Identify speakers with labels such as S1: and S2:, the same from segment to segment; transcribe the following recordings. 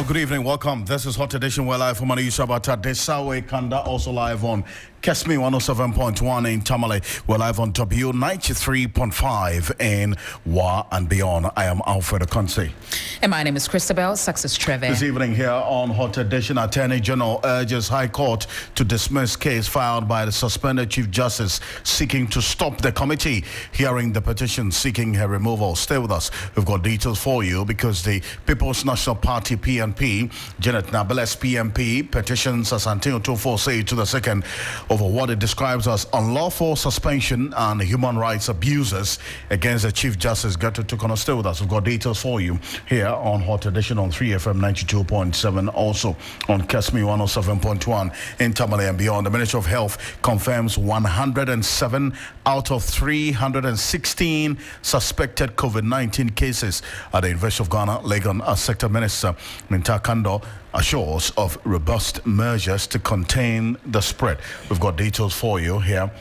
S1: good evening. Welcome. This is Hot Edition. We're live from Sabata Desawe Kanda, also live on Kesmi 107.1 in Tamale. We're live on W 93.5 in Wa and beyond. I am Alfred Ocansey.
S2: And my name is Christabel Success Trevor.
S1: This evening here on Hot Edition, Attorney General urges High Court to dismiss case filed by the suspended Chief Justice seeking to stop the committee hearing the petition seeking her removal. Stay with us. We've got details for you because the People's National Party PNP, Janet Nabeles PMP, petitions Asantino 246 to the second over what it describes as unlawful suspension and human rights abuses against the Chief Justice. Gertrude Tukono. Stay with us. We've got details for you here on Hot Edition on 3FM 92.7, also on Kesmi 107.1 in Tamale and beyond. The Ministry of Health confirms 107 out of 316 suspected COVID-19 cases at the University of Ghana, Legon. Sector Minister Minta Kando assures of robust measures to contain the spread. We've got details for you here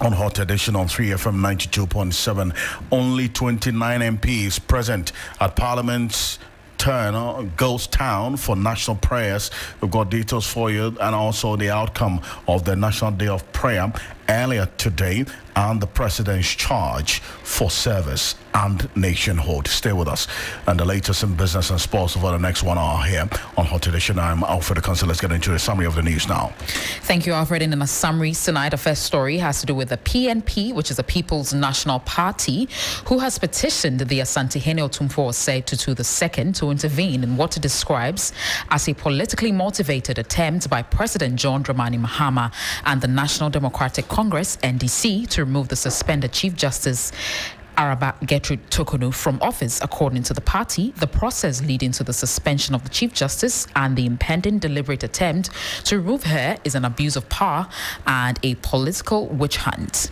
S1: on Hot Edition on 3FM 92.7. Only 29 MPs present at Parliament's Ghost Town for national prayers. We've got details for you and also the outcome of the National Day of Prayer earlier today and the President's charge for service and nationhood. Stay with us. And the latest in business and sports over the next 1 hour here on Hot Edition. I'm Alfred Ocansey. Let's get into a summary of the news now.
S2: Thank you, Alfred. And in a summary tonight, the first story has to do with the PNP, which is the People's National Party, who has petitioned the Asante Otumfuo Osei Tutu II to intervene in what it describes as a politically motivated attempt by President John Dramani Mahama and the National Democratic Congress, NDC, to remove the suspended Chief Justice Araba Gertrude Tukono from office. According to the party, the process leading to the suspension of the Chief Justice and the impending deliberate attempt to remove her is an abuse of power and a political witch hunt.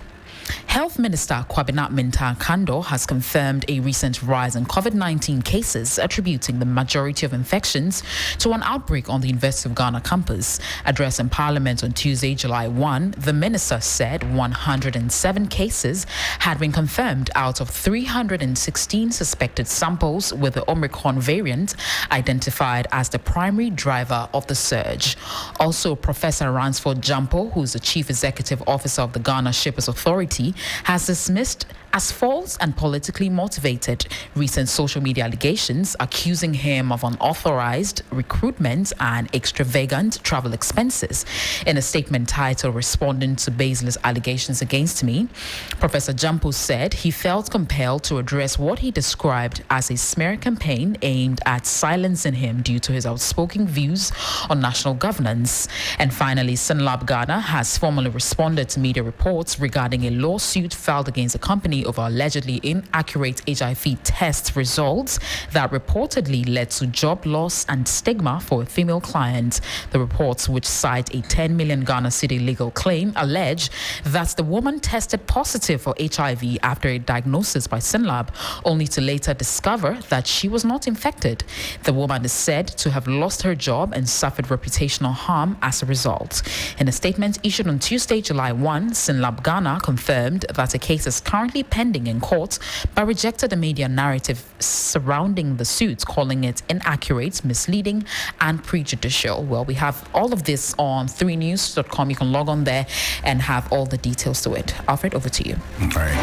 S2: Health Minister Kwabena Minta Kando has confirmed a recent rise in COVID-19 cases, attributing the majority of infections to an outbreak on the University of Ghana campus. Addressing Parliament on Tuesday, July 1, the minister said 107 cases had been confirmed out of 316 suspected samples, with the Omicron variant identified as the primary driver of the surge. Also, Professor Ransford Jampo, who is the Chief Executive Officer of the Ghana Shippers Authority, has dismissed as false and politically motivated recent social media allegations accusing him of unauthorized recruitment and extravagant travel expenses. In a statement titled "Responding to Baseless Allegations Against Me," Professor Jampo said he felt compelled to address what he described as a smear campaign aimed at silencing him due to his outspoken views on national governance. And finally, Sinlab Ghana has formally responded to media reports regarding a lawsuit filed against the company over allegedly inaccurate HIV test results that reportedly led to job loss and stigma for a female client. The reports, which cite a 10 million Ghana cedi legal claim, allege that the woman tested positive for HIV after a diagnosis by Sinlab, only to later discover that she was not infected. The woman is said to have lost her job and suffered reputational harm as a result. In a statement issued on Tuesday, July 1, Sinlab Ghana confirmed that a case is currently pending in court, but rejected the media narrative surrounding the suit, calling it inaccurate, misleading, and prejudicial. Well, we have all of this on 3news.com. You can log on there and have all the details to it. Alfred, over to you.
S1: All right.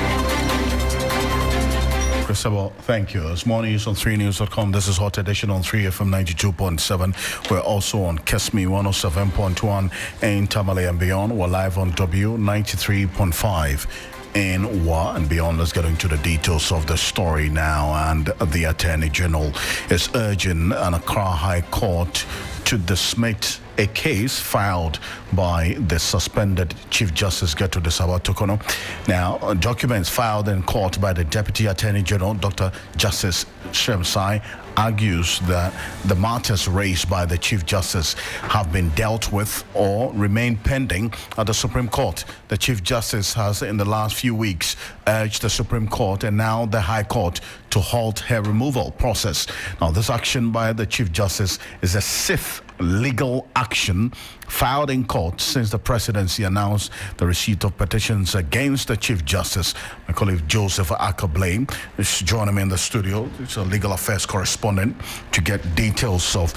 S1: Christabel, thank you. It's more news on 3news.com. This is Hot Edition on 3FM 92.7. We're also on Kesmi 107.1 in Tamale and beyond. We're live on W 93.5 in Wa and beyond. Let's get into the details of the story now. And the Attorney General is urging an Accra High Court to dismiss a case filed by the suspended Chief Justice Gertrude Tukono. Now, documents filed in court by the Deputy Attorney General, Dr. Justice Shemsai, argues that the matters raised by the Chief Justice have been dealt with or remain pending at the Supreme Court. The Chief Justice has, in the last few weeks, urged the Supreme Court and now the High Court to halt her removal process. Now, this action by the Chief Justice is a sixth legal action filed in court since the presidency announced the receipt of petitions against the Chief Justice. My colleague Joseph Akablay is joining me in the studio. He's a legal affairs correspondent to get details of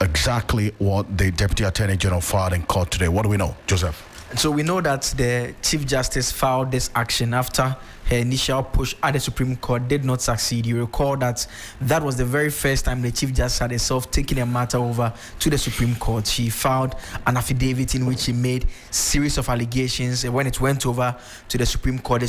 S1: exactly what the Deputy Attorney General filed in court today. What do we know, Joseph?
S3: So we know that the Chief Justice filed this action after her initial push at the Supreme Court did not succeed. You recall that was the very first time the Chief Justice had herself taken a matter over to the Supreme Court. She filed an affidavit in which she made series of allegations. And when it went over to the Supreme Court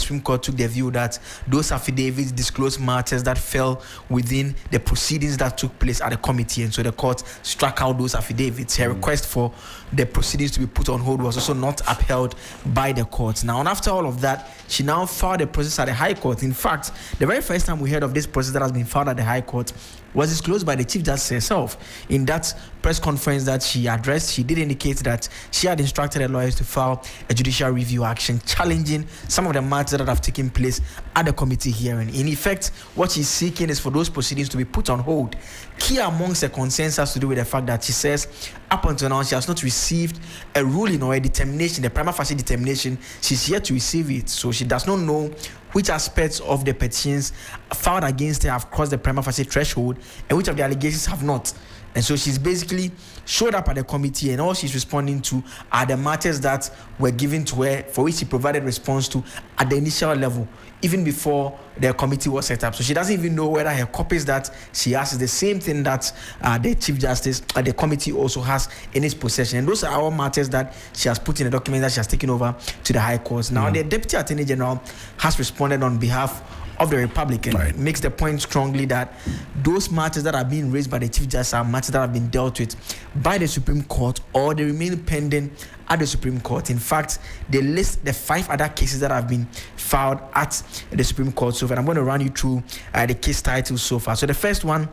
S3: took the view that those affidavits disclosed matters that fell within the proceedings that took place at the committee. And so the court struck out those affidavits. Her request for the proceedings to be put on hold was also not upheld by the court. Now, and after all of that, she now filed a process at the High Court. In fact, the very first time we heard of this process that has been filed at the High Court was disclosed by the Chief Justice herself. In that press conference that she addressed, she did indicate that she had instructed her lawyers to file a judicial review action challenging some of the matters that have taken place at the committee hearing. In effect, what she's seeking is for those proceedings to be put on hold. Key amongst the concerns has to do with the fact that she says up until now she has not received a ruling or a determination, the prima facie determination. She's yet to receive it, so she does not know which aspects of the petitions filed against her have crossed the prima facie threshold and which of the allegations have not. And so she's basically showed up at the committee, and all she's responding to are the matters that were given to her, for which she provided response to at the initial level, even before the committee was set up. So she doesn't even know whether her copies that she has is the same thing that the Chief Justice the committee also has in its possession. And those are all matters that she has put in the document that she has taken over to the High Court. Now, the Deputy Attorney General has responded on behalf of the Republican. Right. Makes the point strongly that those matters that are being raised by the Chief Justice are matters that have been dealt with by the Supreme Court or they remain pending at the Supreme Court. In fact, they list the 5 other cases that have been filed at the Supreme Court so far. I'm going to run you through the case titles so far. So the first one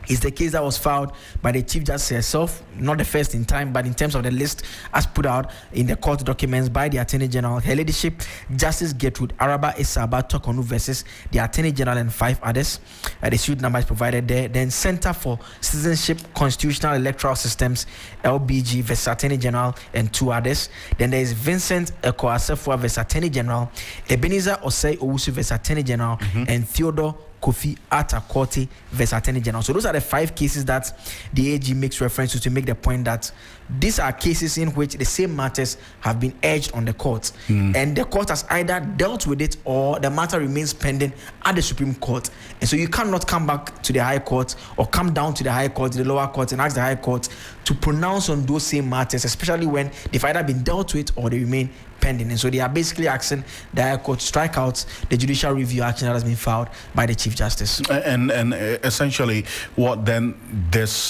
S3: is the case that was filed by the Chief Justice herself, not the first in time, but in terms of the list as put out in the court documents by the Attorney General, Her Ladyship Justice Gertrude Araba Esaba Tokonu versus the Attorney General and 5 others. The suit number is provided there. Then Center for Citizenship, Constitutional Electoral Systems, LBG versus Attorney General and 2 others. Then there is Vincent Ekoasefua versus Attorney General, Ebenezer Osei Owusu versus Attorney General, and Theodore Kofi Atakorte versus Attorney General. So those are the 5 cases that the AG makes reference to make the point that these are cases in which the same matters have been urged on the court. And the court has either dealt with it or the matter remains pending at the Supreme Court. And so you cannot come back to the High Court or come down to the High Court, to the lower court, and ask the High Court to pronounce on those same matters, especially when they've either been dealt with or they remain pending. And so they are basically asking the High Court to strike out the judicial review action that has been filed by the Chief Justice.
S1: And essentially, what then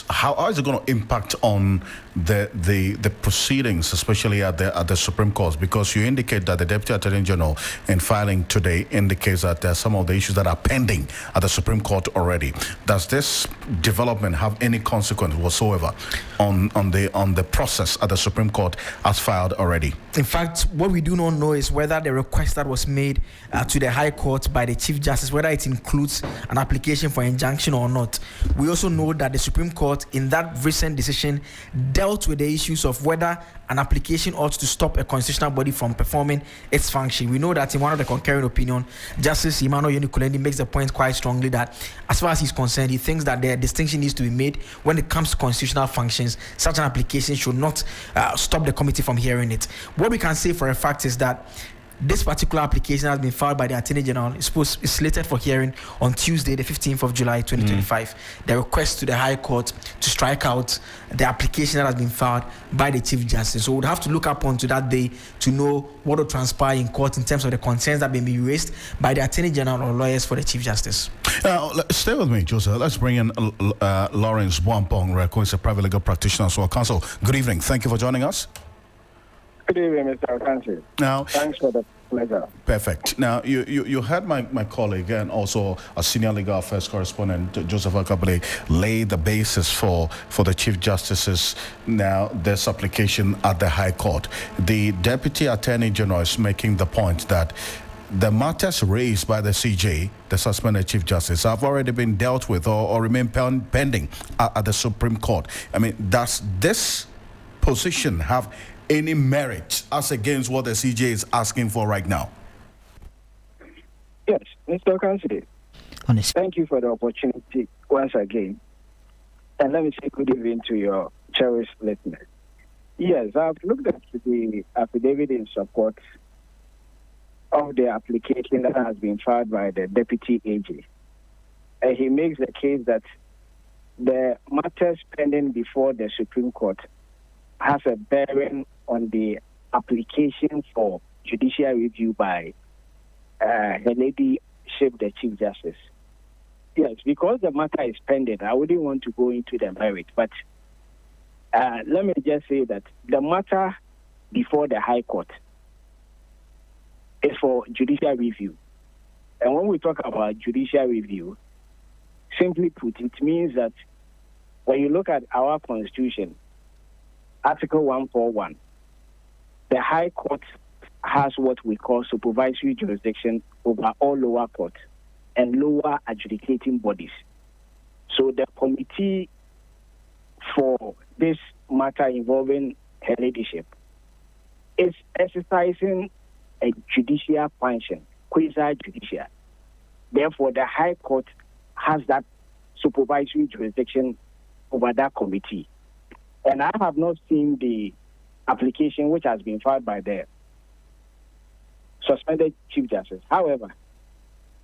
S1: how is it going to impact on the proceedings, especially at the Supreme Court? Because you indicate that the Deputy Attorney General, in filing today, indicates that there are some of the issues that are pending at the Supreme Court already. Does this development have any consequence whatsoever on the process at the Supreme Court as filed already?
S3: In fact, what we do not know is whether the request that was made to the High Court by the Chief Justice, whether it includes an application for injunction or not. We also know that the Supreme Court, in that recent decision, dealt with the issues of whether an application ought to stop a constitutional body from performing its function. We know that in one of the concurring opinion, Justice Emmanuel Yonikulendi makes the point quite strongly that as far as he's concerned, he thinks that the distinction needs to be made when it comes to constitutional functions. Such an application should not stop the committee from hearing it. What we can say for a fact is that this particular application has been filed by the Attorney General. It's slated for hearing on Tuesday, the 15th of July, 2025. The request to the High Court to strike out the application that has been filed by the Chief Justice. So we'll have to look up onto that day to know what will transpire in court in terms of the concerns that may be raised by the Attorney General or lawyers for the Chief Justice.
S1: Now, stay with me, Joseph. Let's bring in Lawrence Wampong, who is a private legal practitioner as well. Counsel, good evening. Thank you for joining us.
S4: Good evening, Mr. Ocansey.
S1: Now,
S4: thanks for the pleasure.
S1: Perfect. Now, you heard my colleague and also a senior legal affairs correspondent, Joseph Akablay, lay the basis for the Chief Justice's this application at the High Court. The Deputy Attorney General is making the point that the matters raised by the CJ, the suspended Chief Justice, have already been dealt with or remain pending at the Supreme Court. I mean, does this position have any merit as against what the CJ is asking for right now?
S4: Yes, Mr. Ocansey. Thank you for the opportunity once again. And let me say good evening to your cherished listeners. Yes, I've looked at the affidavit in support of the application that has been filed by the Deputy AG. And he makes the case that the matters pending before the Supreme Court has a bearing on the application for judicial review by Her Ladyship, the Chief Justice. Yes, because the matter is pending, I wouldn't want to go into the merit, but let me just say that the matter before the High Court is for judicial review. And when we talk about judicial review, simply put, it means that when you look at our Constitution, Article 141, the High Court has what we call supervisory jurisdiction over all lower courts and lower adjudicating bodies. So the committee for this matter involving Her Ladyship is exercising a judicial function, quasi-judicial. Therefore, the High Court has that supervisory jurisdiction over that committee. And I have not seen the application which has been filed by the suspended Chief Justice. However,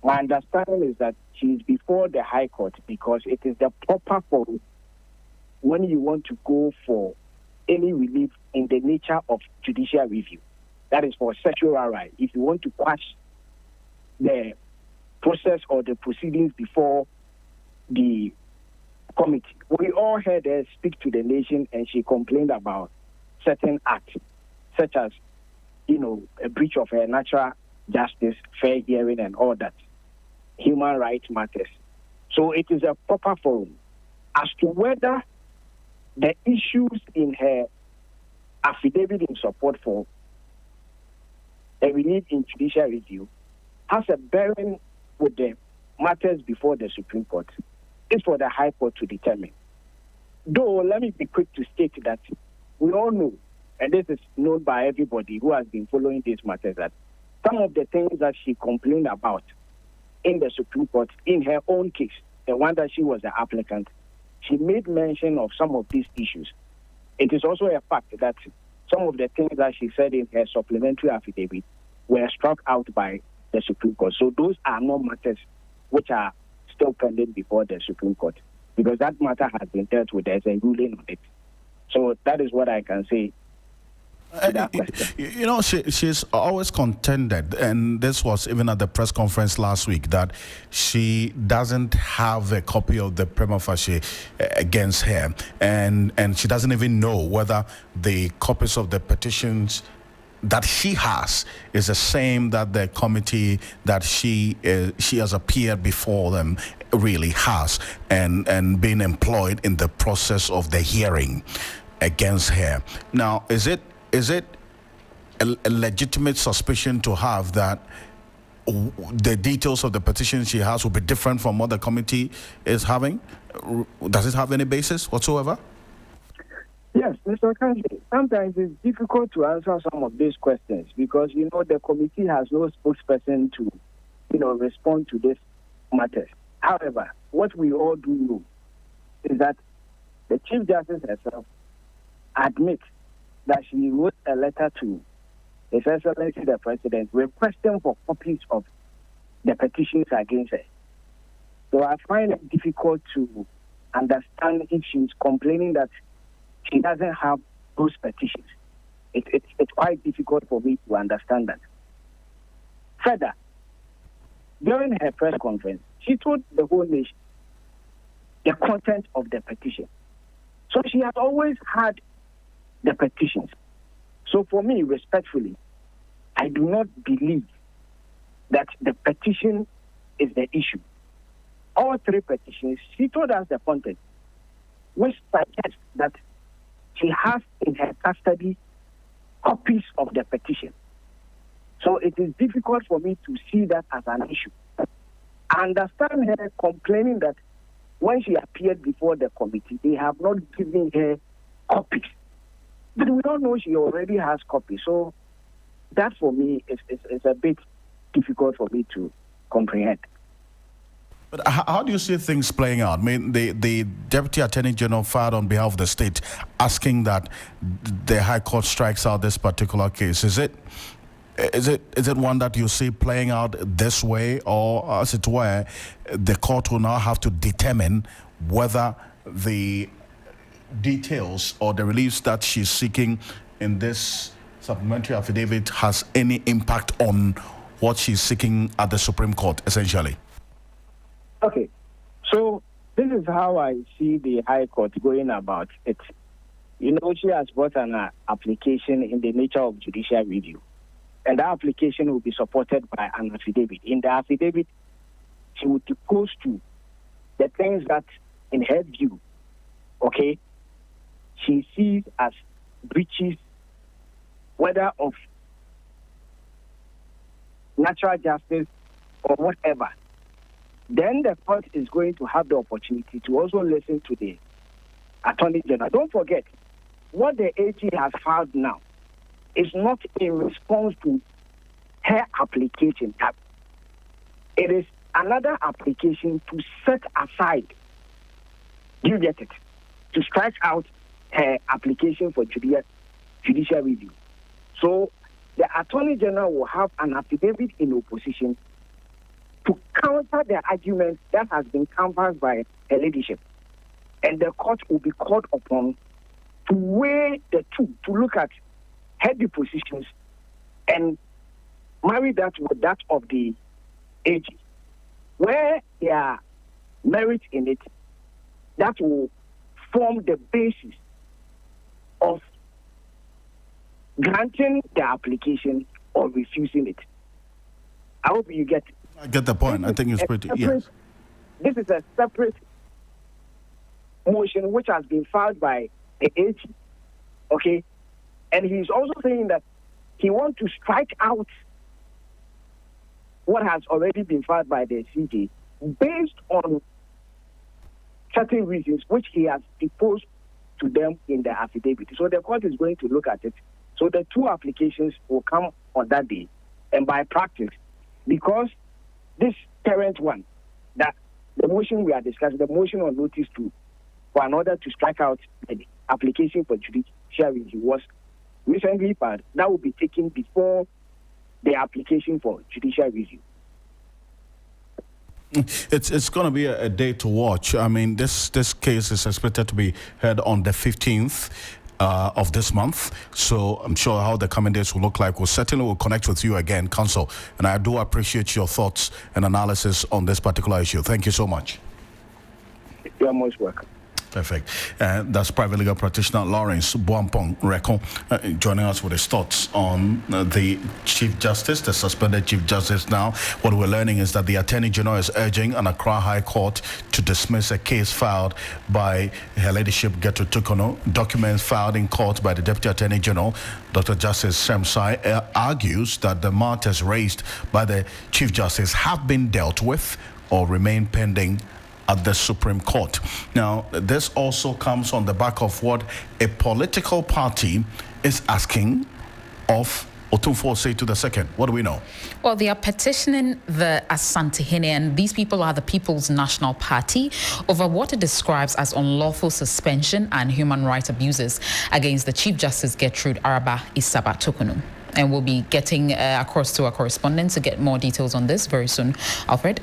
S4: my understanding is that she is before the High Court because it is the proper forum when you want to go for any relief in the nature of judicial review. That is for sexual right. If you want to quash the process or the proceedings before the committee. We all heard her speak to the nation and she complained about certain acts, such as, a breach of her natural justice, fair hearing and all that, human rights matters. So it is a proper forum. As to whether the issues in her affidavit in support for a relief in judicial review has a bearing with the matters before the Supreme Court, it's for the High Court to determine. Though, let me be quick to state that we all know, and this is known by everybody who has been following these matters, that some of the things that she complained about in the Supreme Court, in her own case, the one that she was the applicant, she made mention of some of these issues. It is also a fact that some of the things that she said in her supplementary affidavit were struck out by the Supreme Court. So those are not matters which are still pending before the Supreme Court, because that matter has been dealt with. There's a ruling on it. So that is what I can say.
S1: She's always contended, and this was even at the press conference last week, that she doesn't have a copy of the prima facie against her, and she doesn't even know whether the copies of the petitions that she has is the same that the committee that she has appeared before them really has, and being employed in the process of the hearing against her. Now, is it a legitimate suspicion to have that the details of the petition she has will be different from what the committee is having? Does it have any basis whatsoever?
S4: Yes, Mr. Ocansey, sometimes it's difficult to answer some of these questions because, the committee has no spokesperson to, respond to this matter. However, what we all do know is that the Chief Justice herself admits that she wrote a letter to His Excellency the President requesting for copies of the petitions against her. So I find it difficult to understand if she's complaining that she doesn't have those petitions. It's quite difficult for me to understand that. Further, during her press conference, she told the whole nation the content of the petition. So she has always had the petitions. So for me, respectfully, I do not believe that the petition is the issue. All three petitions, she told us the content, which suggests that she has in her custody copies of the petition. So it is difficult for me to see that as an issue. I understand her complaining that when she appeared before the committee, they have not given her copies. But we don't know she already has copies. So that for me is a bit difficult for me to comprehend.
S1: But how do you see things playing out? I mean, the Deputy Attorney General filed on behalf of the state asking that the High Court strikes out this particular case. Is it one that you see playing out this way, or as it were, the court will now have to determine whether the details or the reliefs that she's seeking in this supplementary affidavit has any impact on what she's seeking at the Supreme Court, essentially?
S4: Okay, so this is how I see the High Court going about it. You know, she has brought an application in the nature of judicial review, and that application will be supported by an affidavit. In the affidavit, she would depose to the things that, in her view, okay, she sees as breaches, whether of natural justice or whatever. Then the court is going to have the opportunity to also listen to the Attorney General. Don't forget, what the AG has filed now is not in response to her application. It is another application to set aside, you get it, to strike out her application for judicial review. So the Attorney General will have an affidavit in opposition to counter the argument that has been canvassed by her ladyship. And the court will be called upon to weigh the two, to look at her depositions and marry that with that of the AG. Where there are merit in it, that will form the basis of granting the application or refusing it. I hope you get it.
S1: I get the point. I think it's pretty, yes.
S4: This is a separate motion which has been filed by the AG, okay? And he's also saying that he wants to strike out what has already been filed by the CJ based on certain reasons which he has deposed to them in the affidavit. So the court is going to look at it. So the two applications will come on that day. And by practice, because this current one, that the motion we are discussing, the motion on notice for an order to strike out the application for judicial review was recently filed, that will be taken before the application for judicial review.
S1: It's going to be a day to watch. I mean, this case is expected to be heard on the 15th of this month. So I'm sure how the coming days will look like. We'll certainly connect with you again, Counsel. And I do appreciate your thoughts and analysis on this particular issue. Thank you so much.
S4: You're most welcome.
S1: Perfect. That's private legal practitioner Lawrence Boampong Reko joining us with his thoughts on the Chief Justice, the suspended Chief Justice now. What we're learning is that the Attorney General is urging an Accra High Court to dismiss a case filed by Her Ladyship Gertrude Tukono. Documents filed in court by the Deputy Attorney General, Dr. Justice Semsai, argues that the matters raised by the Chief Justice have been dealt with or remain pending at the Supreme Court. Now, this also comes on the back of what a political party is asking of Otumfuo Osei to the second. What do we know?
S2: Well, they are petitioning the Asante-Hene, and these people are the People's National Party, over what it describes as unlawful suspension and human rights abuses against the Chief Justice Gertrude Araba Isaba Tukono. And we'll be getting across to our correspondent to get more details on this very soon. Alfred?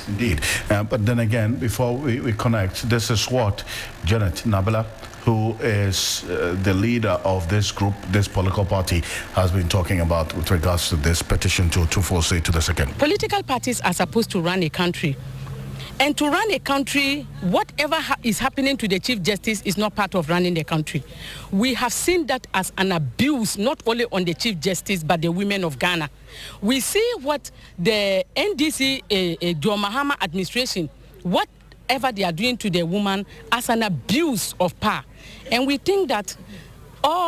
S1: Indeed. But then again, before we connect, this is what Janet Nabila, who is the leader of this group, this political party, has been talking about with regards to this petition to Otumfuo Osei to the second.
S5: Political parties are supposed to run a country. And to run a country, whatever is happening to the Chief Justice is not part of running the country. We have seen that as an abuse, not only on the Chief Justice, but the women of Ghana. We see what the NDC, John Mahama administration, whatever they are doing to the woman as an abuse of power. And we think that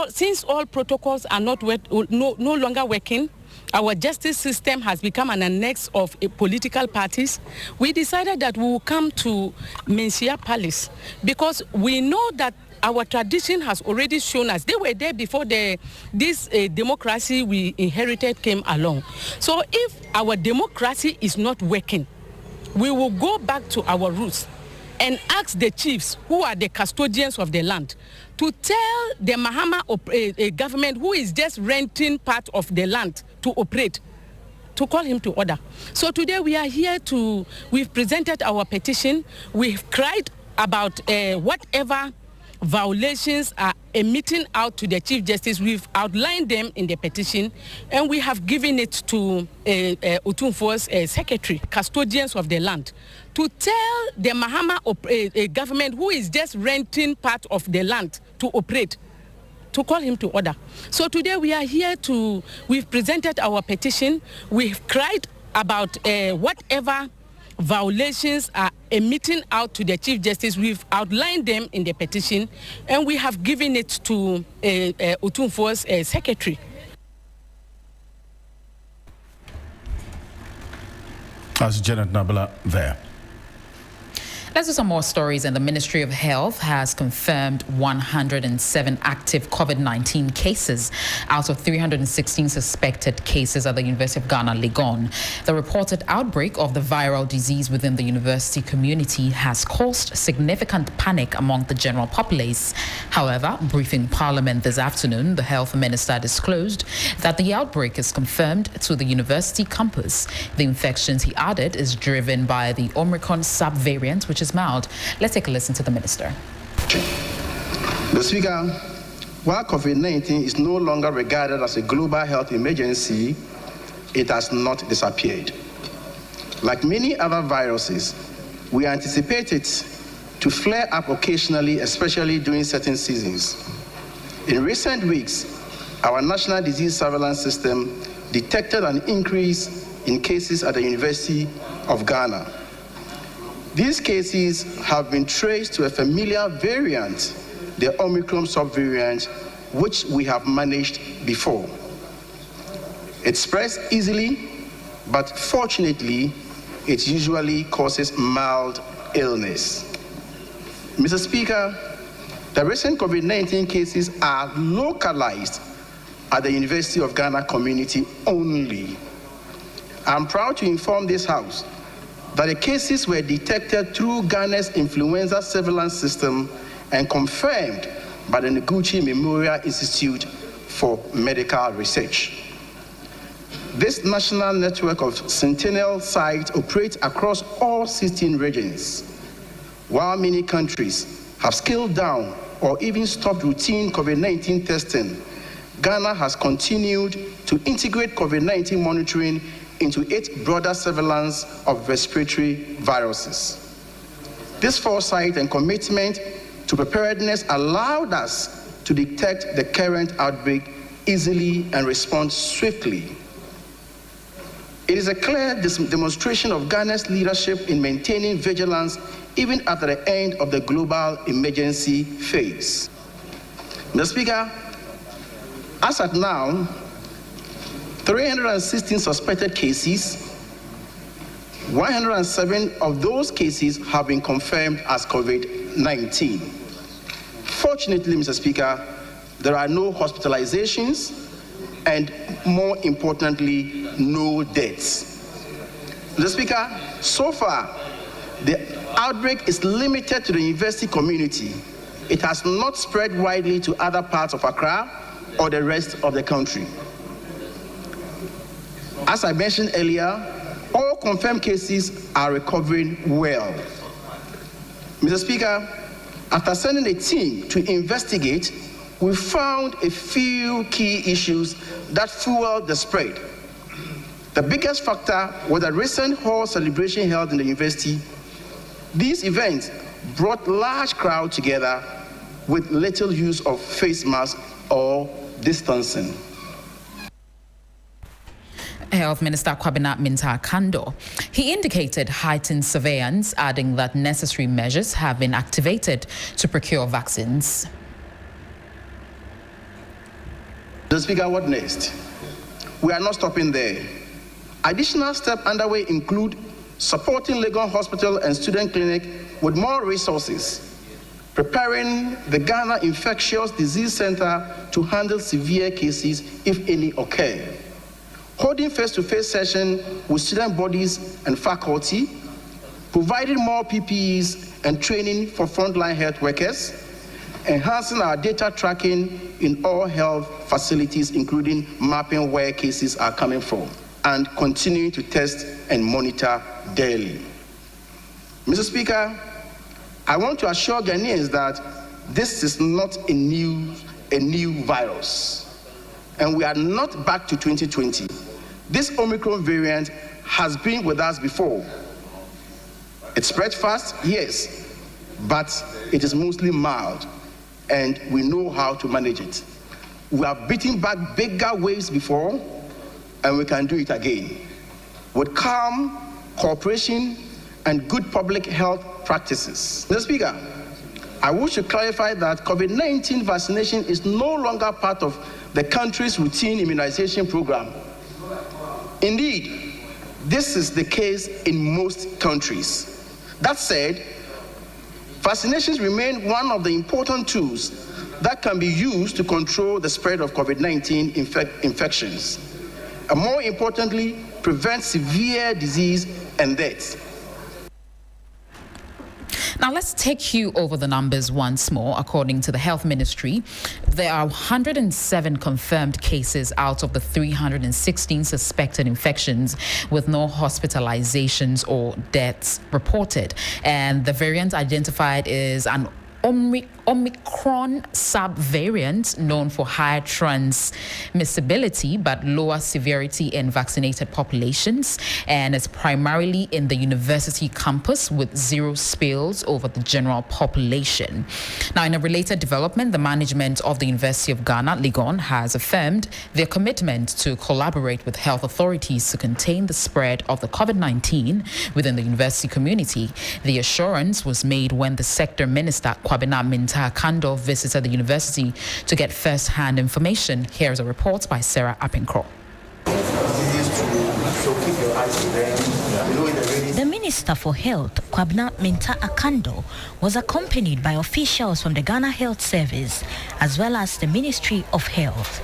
S5: since all protocols are no longer working, our justice system has become an annex of political parties, we decided that we will come to Mensia Palace because we know that our tradition has already shown us. They were there before this democracy we inherited came along. So if our democracy is not working, we will go back to our roots and ask the chiefs, who are the custodians of the land, to tell the Mahama government, who is just renting part of the land to operate, to call him to order. So today we are here we've presented our petition, we've cried about whatever violations are emitting out to the Chief Justice. We've outlined them in the petition, and we have given it to Otumfuo's secretary, custodians of the land, to tell the Mahama government, who is just renting part of the land to operate, to call him to order. So today we are here we've presented our petition, we've cried about whatever violations are emitting out to the Chief Justice. We've outlined them in the petition, and we have given it to Otumfuo's secretary.
S1: That's Janet Nabila there.
S2: Let's do some more stories. And the Ministry of Health has confirmed 107 active COVID-19 cases out of 316 suspected cases at the University of Ghana, Legon. The reported outbreak of the viral disease within the university community has caused significant panic among the general populace. However, briefing Parliament this afternoon, the Health Minister disclosed that the outbreak is confirmed to the university campus. The infections, he added, is driven by the Omicron subvariant, which is mild. Let's take a listen to the minister.
S6: Mr. Speaker, while COVID-19 is no longer regarded as a global health emergency, it has not disappeared. Like many other viruses, we anticipate it to flare up occasionally, especially during certain seasons. In recent weeks, our National Disease Surveillance System detected an increase in cases at the University of Ghana. These cases have been traced to a familiar variant, the Omicron subvariant, which we have managed before. It spreads easily, but fortunately, it usually causes mild illness. Mr. Speaker, the recent COVID-19 cases are localized at the University of Ghana community only. I'm proud to inform this House that the cases were detected through Ghana's influenza surveillance system and confirmed by the Noguchi Memorial Institute for Medical Research. This national network of sentinel sites operates across all 16 regions. While many countries have scaled down or even stopped routine COVID-19 testing, Ghana has continued to integrate COVID-19 monitoring into its broader surveillance of respiratory viruses. This foresight and commitment to preparedness allowed us to detect the current outbreak easily and respond swiftly. It is a clear demonstration of Ghana's leadership in maintaining vigilance even at the end of the global emergency phase. Mr. Speaker, as at now, 316 suspected cases, 107 of those cases have been confirmed as COVID-19. Fortunately, Mr. Speaker, there are no hospitalizations and, more importantly, no deaths. Mr. Speaker, so far, the outbreak is limited to the university community. It has not spread widely to other parts of Accra or the rest of the country. As I mentioned earlier, all confirmed cases are recovering well. Mr. Speaker, after sending a team to investigate, we found a few key issues that fueled the spread. The biggest factor was the recent hall celebration held in the university. These events brought large crowds together with little use of face masks or distancing.
S2: Health Minister Kwabena Minta Kando. He indicated heightened surveillance, adding that necessary measures have been activated to procure vaccines.
S6: Mr. Speaker, what next? we are not stopping there. Additional steps underway include supporting Legon Hospital and Student Clinic with more resources, preparing the Ghana Infectious Disease Center to handle severe cases if any occur, holding face-to-face sessions with student bodies and faculty, providing more PPEs and training for frontline health workers, enhancing our data tracking in all health facilities, including mapping where cases are coming from, and continuing to test and monitor daily. Mr. Speaker, I want to assure Ghanaians that this is not a new virus, and we are not back to 2020. This Omicron variant has been with us before. It spreads fast, yes, but it is mostly mild, and we know how to manage it. We have beaten back bigger waves before, and we can do it again. With calm, cooperation, and good public health practices. Mr. Speaker, I wish to clarify that COVID-19 vaccination is no longer part of the country's routine immunization program. Indeed, this is the case in most countries. That said, vaccinations remain one of the important tools that can be used to control the spread of COVID-19 infections, and more importantly, prevent severe disease and death.
S2: Now, let's take you over the numbers once more. According to the Health Ministry, there are 107 confirmed cases out of the 316 suspected infections, with no hospitalizations or deaths reported. And the variant identified is an Omicron subvariant known for higher transmissibility but lower severity in vaccinated populations, and it's primarily in the university campus with zero spills over the general population. Now, in a related development, the management of the University of Ghana, Legon, has affirmed their commitment to collaborate with health authorities to contain the spread of the COVID-19 within the university community. The assurance was made when the sector minister, Kwabena Minta-Akando, visited the university to get first-hand information. Here's a report by Sarah Appincroft.
S7: The Minister for Health, Kwabena Minta-Akando, was accompanied by officials from the Ghana Health Service as well as the Ministry of Health.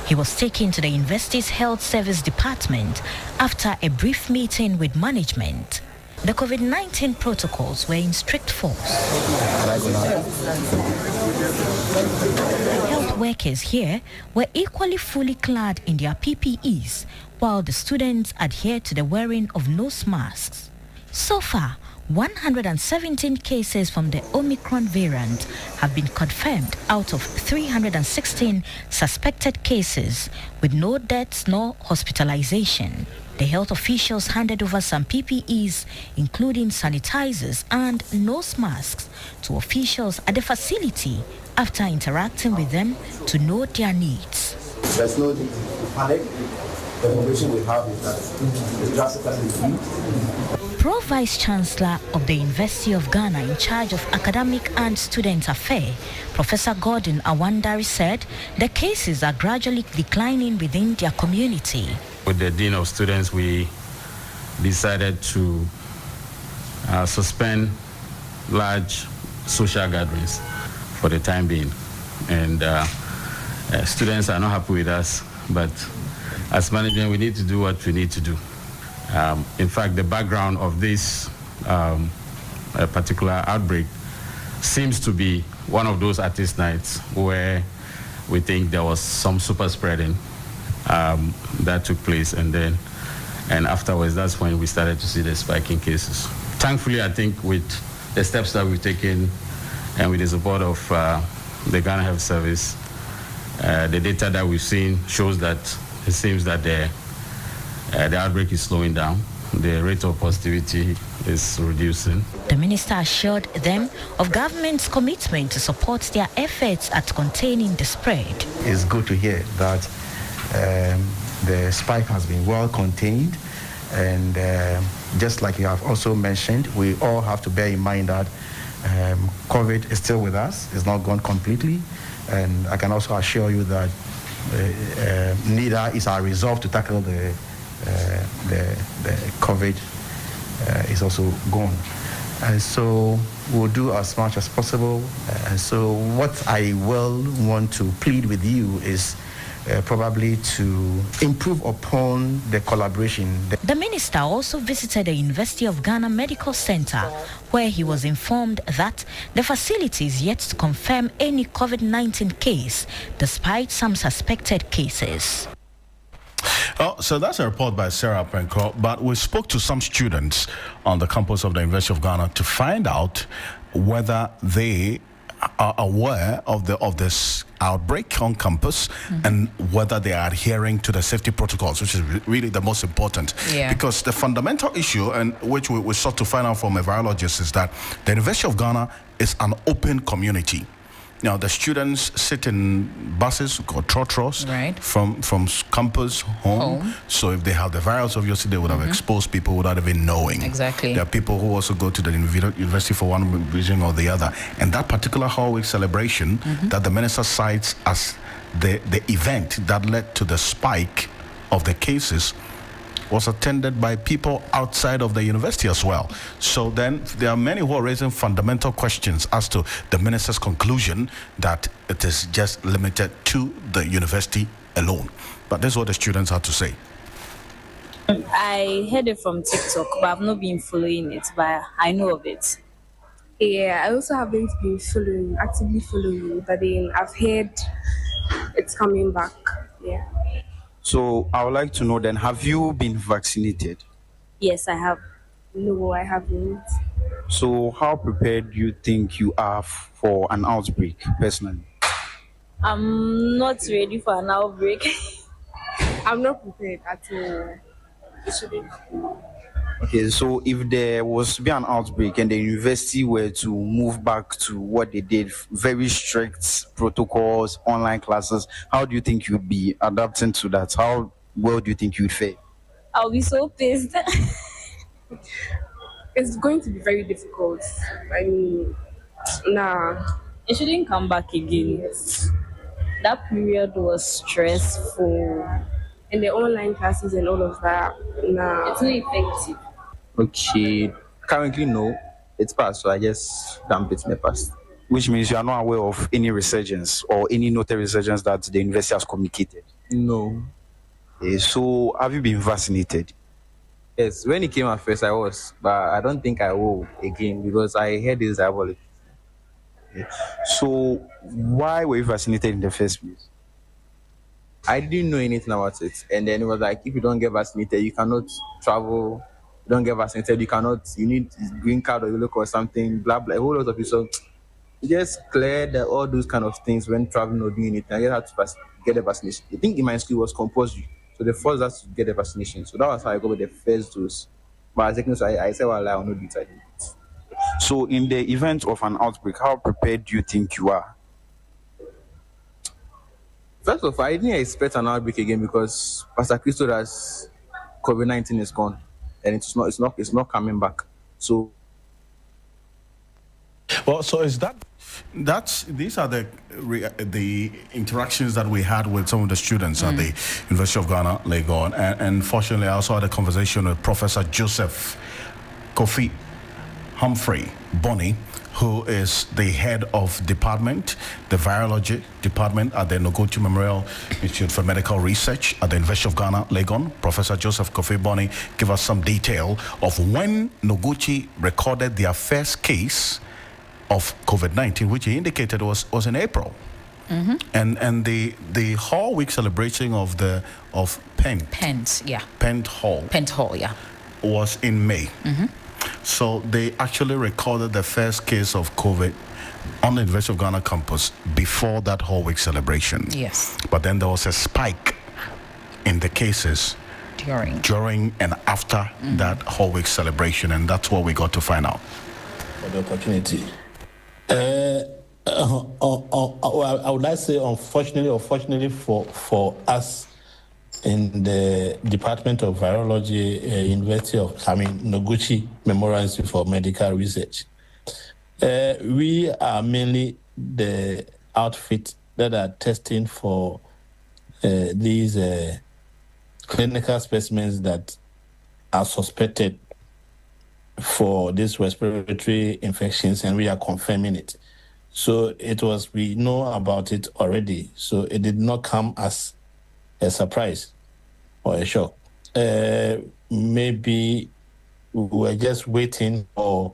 S7: He was taken to the university's Health Service Department after a brief meeting with management. The COVID-19 protocols were in strict force. Health workers here were equally fully clad in their PPEs, while the students adhered to the wearing of nose masks. So far, 117 cases from the Omicron variant have been confirmed out of 316 suspected cases, with no deaths nor hospitalization. The health officials handed over some PPEs, including sanitizers and nose masks, to officials at the facility after interacting with them to know their needs.
S8: There's no need to panic. The information we have is that the drastic is huge.
S7: Pro Vice Chancellor of the University of Ghana in charge of academic and student affairs, Professor Gordon Awandari, said the cases are gradually declining within their community.
S9: With the Dean of Students, we decided to suspend large social gatherings for the time being. And students are not happy with us, but as management, we need to do what we need to do. In fact, the background of this particular outbreak seems to be one of those artist nights where we think there was some super spreading that took place, and afterwards, that's when we started to see the spike in cases. Thankfully, I think with the steps that we've taken and with the support of the Ghana Health Service, the data that we've seen shows that it seems that the outbreak is slowing down. The rate of positivity is reducing.
S7: The minister assured them of government's commitment to support their efforts at containing the spread.
S8: It's good to hear that the spike has been well contained, and just like you have also mentioned, we all have to bear in mind that COVID is still with us. It's not gone completely, and I can also assure you that neither is our resolve to tackle the COVID is also gone. And so we'll do as much as possible. And so what I will want to plead with you is probably to improve upon the collaboration.
S7: The minister also visited the University of Ghana Medical Center, where he was informed that the facility is yet to confirm any COVID-19 case, despite some suspected cases.
S1: Oh, so that's a report by Sarah Penko, but we spoke to some students on the campus of the University of Ghana to find out whether they are aware of this outbreak on campus and whether they are adhering to the safety protocols, which is really the most important. Because the fundamental issue, and which we sought to find out from a virologist, is that the University of Ghana is an open community. Now, the students sit in buses called trotros from campus home. So if they have the virus, obviously they would have exposed people without even knowing.
S2: Exactly.
S1: There are people who also go to the university for one reason or the other. And that particular Hall Week celebration that the minister cites as the event that led to the spike of the cases was attended by people outside of the university as well. So then there are many who are raising fundamental questions as to the minister's conclusion that it is just limited to the university alone. But this is what the students had to say.
S10: I heard it from TikTok, but I've not been following it, but I know of it.
S11: Yeah, I also haven't been actively following, but then I've heard it's coming back. Yeah.
S12: So I would like to know then, have you been vaccinated?
S10: Yes, I have.
S11: No, I haven't.
S12: So how prepared do you think you are for an outbreak, personally?
S10: I'm not ready for an outbreak.
S11: I'm not prepared at all. It shouldn't happen.
S12: Okay, so if there was to be an outbreak and the university were to move back to what they did, very strict protocols, online classes, how do you think you'd be adapting to that? How well do you think you'd fare?
S10: I'll be so pissed.
S11: It's going to be very difficult. I mean,
S10: it shouldn't come back again.
S11: Yes.
S10: That period was stressful.
S11: And the online classes and all of that,
S10: it's not effective.
S12: Okay, currently no, it's passed, so I just dump it in the past. Which means you are not aware of any resurgence or any noted resurgence that the university has communicated?
S13: No.
S12: So have you been vaccinated?
S13: Yes, when it came at first I was, but I don't think I will again because I heard it's diabolic.
S12: So why were you vaccinated in the first place?
S13: I didn't know anything about it, and then it was like, if you don't get vaccinated, you cannot travel. You don't get vaccinated, you need green card or you look or something, blah blah, a whole lot of it. So you just cleared all those kind of things when traveling or doing anything. I just had to get the vaccination. I think in my school it was compulsory, so they forced us to get the vaccination. So that was how I got with the first dose. But I said, well, I will not do it.
S12: So in the event of an outbreak, how prepared do you think you are?
S13: First of all, I didn't expect an outbreak again because Pastor Christo has COVID-19 is gone. And it's not coming back. So,
S1: well, so is these are the interactions that we had with some of the students at the University of Ghana, Legon, and fortunately, I also had a conversation with Professor Joseph Kofi Humphrey Bonny, who is the head of department, the virology department at the Noguchi Memorial Institute for Medical Research at the University of Ghana, Legon. Professor Joseph Kofi Bonny gave us some detail of when Noguchi recorded their first case of COVID-19, which he indicated was in April. And the Hall Week celebration of Pent Hall was in May. So they actually recorded the first case of COVID on the University of Ghana campus before that Hall Week celebration.
S2: Yes.
S1: But then there was a spike in the cases during and after that Hall Week celebration, and that's what we got to find out.
S14: For the opportunity. I would like to say, unfortunately or fortunately for us in the Department of Virology, Noguchi Memorial Institute for Medical Research. We are mainly the outfit that are testing for these clinical specimens that are suspected for these respiratory infections, and we are confirming it. So we know about it already. So it did not come as a surprise or a shock. Maybe we were just waiting for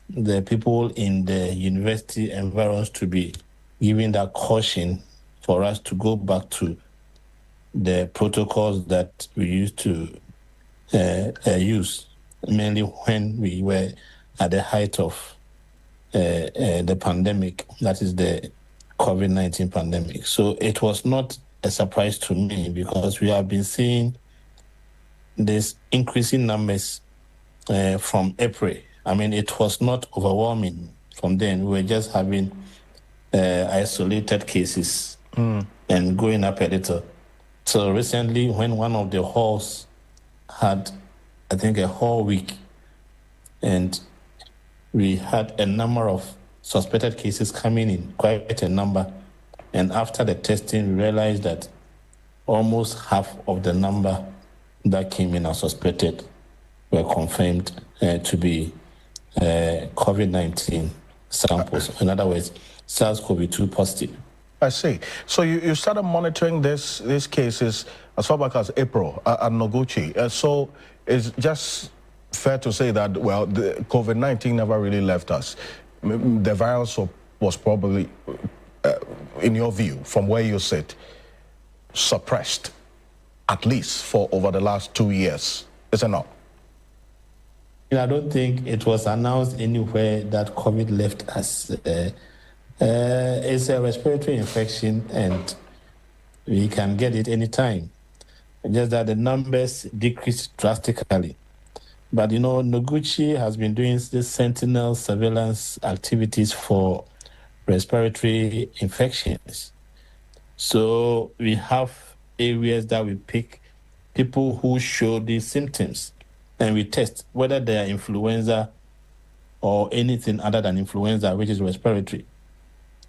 S14: the people in the university environs to be giving that caution for us to go back to the protocols that we used to use, mainly when we were at the height of the pandemic, that is the COVID-19 pandemic. So it was not a surprise to me because we have been seeing this increasing numbers from April. I mean, it was not overwhelming from then. We were just having isolated cases and going up a little. So recently, when one of the halls had, I think, a whole week, and we had a number of suspected cases coming in, quite a number. And after the testing, we realized that almost half of the number that came in as suspected were confirmed to be COVID-19 samples. In other words, SARS-CoV-2 positive.
S1: I see. So you started monitoring these cases as far back as April at Noguchi. So it's just fair to say that, well, the COVID-19 never really left us. The virus was probably, in your view, from where you sit, suppressed, at least for over the last 2 years. Is it not?
S14: I don't think it was announced anywhere that COVID left us. It's a respiratory infection and we can get it anytime. Just that the numbers decreased drastically. But, Noguchi has been doing this sentinel surveillance activities for respiratory infections. So we have areas that we pick people who show these symptoms, and we test whether they are influenza or anything other than influenza, which is respiratory.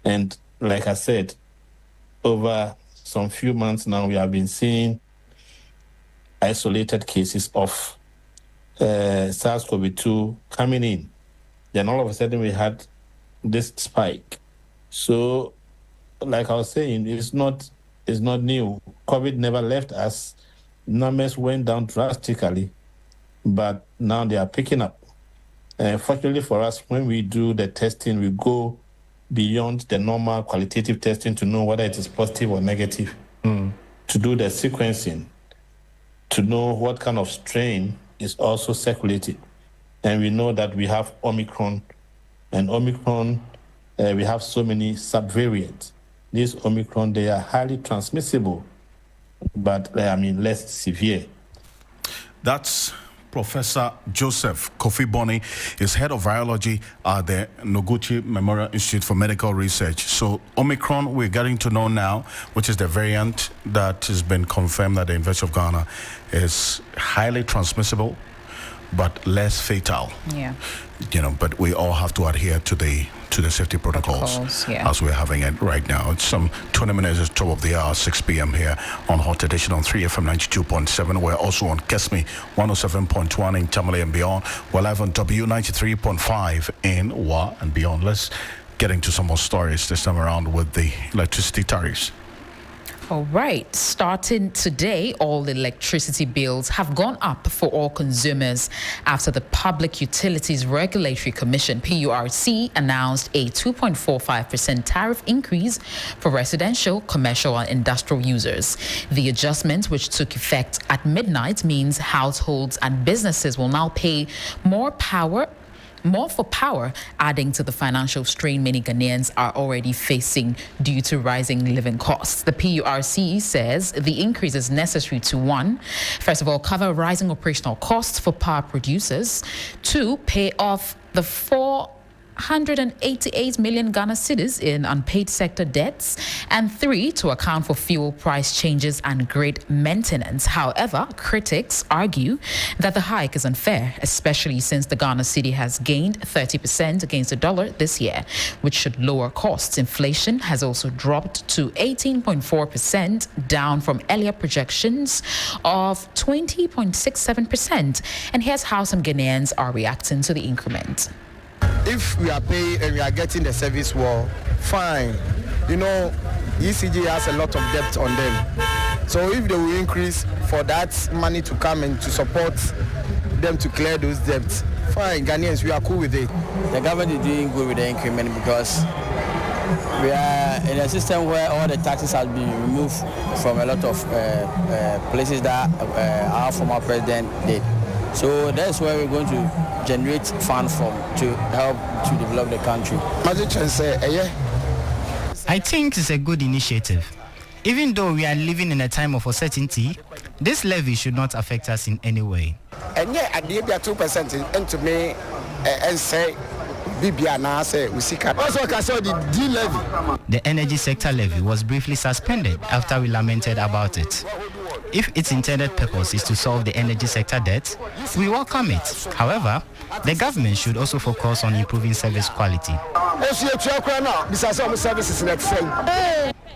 S14: And like I said, over some few months now, we have been seeing isolated cases of SARS-CoV-2 coming in. Then all of a sudden we had this spike. So, like I was saying, it's not new. COVID never left us. Numbers went down drastically, but now they are picking up. Fortunately for us, when we do the testing, we go beyond the normal qualitative testing to know whether it is positive or negative, to do the sequencing, to know what kind of strain is also circulating. And we know that we have Omicron, and Omicron, we have so many subvariants. These Omicron, they are highly transmissible, but less severe.
S1: That's Professor Joseph Kofi Boni is head of virology at the Noguchi Memorial Institute for Medical Research. So Omicron, we're getting to know now, which is the variant that has been confirmed at the University of Ghana, is highly transmissible, but less fatal.
S2: Yeah.
S1: But we all have to adhere to the safety protocols as we're having it right now. It's some 20 minutes to top of the hour, 6 p.m. here on Hot Edition on 3FM 92.7. We're also on Kesmi 107.1 in Tamale and beyond. We're live on W93.5 in Wa and beyond. Let's get into some more stories this time around with the electricity tariffs.
S2: All right. Starting today, all electricity bills have gone up for all consumers after the Public Utilities Regulatory Commission, PURC, announced a 2.45% tariff increase for residential, commercial, and industrial users. The adjustment, which took effect at midnight, means households and businesses will now pay more for power, adding to the financial strain many Ghanaians are already facing due to rising living costs. The PURC says the increase is necessary to, first of all, cover rising operational costs for power producers, 2, pay off the 4 188 million Ghana cedis in unpaid sector debts, and 3 to account for fuel price changes and grid maintenance. However, critics argue that the hike is unfair, especially since the Ghana cedi has gained 30% against the dollar this year, which should lower costs. Inflation has also dropped to 18.4%, down from earlier projections of 20.67%. And here's how some Ghanaians are reacting to the increment.
S15: If we are paying and we are getting the service well, fine. You know, ECG has a lot of debt on them. So if they will increase for that money to come and to support them to clear those debts, fine, Ghanaians, we are cool with it.
S16: The government is doing good with the increment because we are in a system where all the taxes have been removed from a lot of places that our former president did. So that's where we're going to generate funds from to help to develop the country.
S17: I think it's a good initiative. Even though we are living in a time of uncertainty, this levy should not affect us in any way.
S15: And yeah, at the 2% into me and say
S17: the energy sector levy was briefly suspended after we lamented about it. If its intended purpose is to solve the energy sector debt, we welcome it. However, the government should also focus on improving service quality.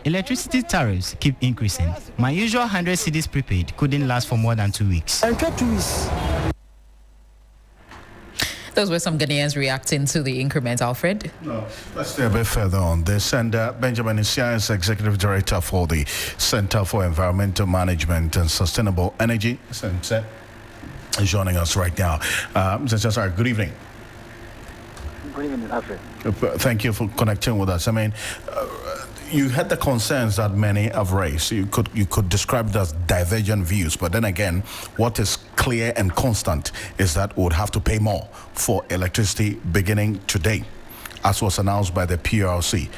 S17: Electricity tariffs keep increasing. My usual 100 cedis prepaid couldn't last for more than 2 weeks.
S2: Those were some Ghanaians reacting to the increment, Alfred.
S1: No, let's stay a bit further on this. And Benjamin Isia is Executive Director for the Center for Environmental Management and Sustainable Energy. Is joining us right now. Sorry, good evening.
S18: Good evening, Alfred.
S1: Thank you for connecting with us. I mean, you had the concerns that many have raised. You could describe it as divergent views, but then again, what is clear and constant is that we would have to pay more for electricity beginning today, as was announced by the PRC.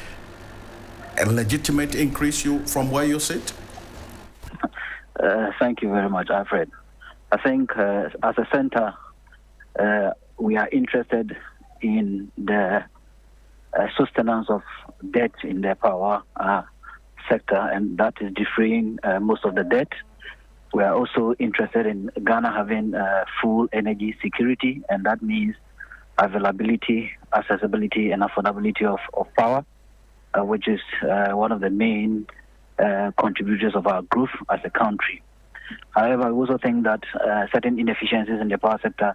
S1: A legitimate increase from where you sit?
S18: Thank you very much, Alfred. I think as a center, we are interested in the sustenance of debt in the power sector, and that is defraying most of the debt. We are also interested in Ghana having full energy security, and that means availability, accessibility, and affordability of power, which is one of the main contributors of our growth as a country. However, I also think that certain inefficiencies in the power sector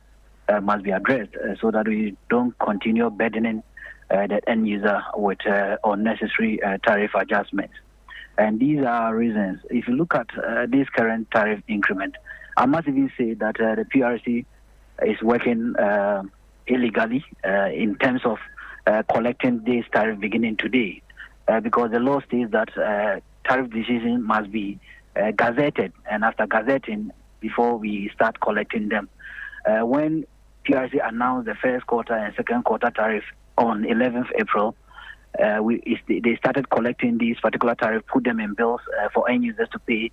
S18: must be addressed so that we don't continue burdening the end user with unnecessary tariff adjustments. And these are reasons. If you look at this current tariff increment, I must even say that the PRC is working illegally in terms of collecting this tariff beginning today, because the law states that tariff decision must be gazetted, and after gazetting, before we start collecting them. When PRC announced the first quarter and second quarter tariff on 11th April, they started collecting these particular tariffs, put them in bills for end users to pay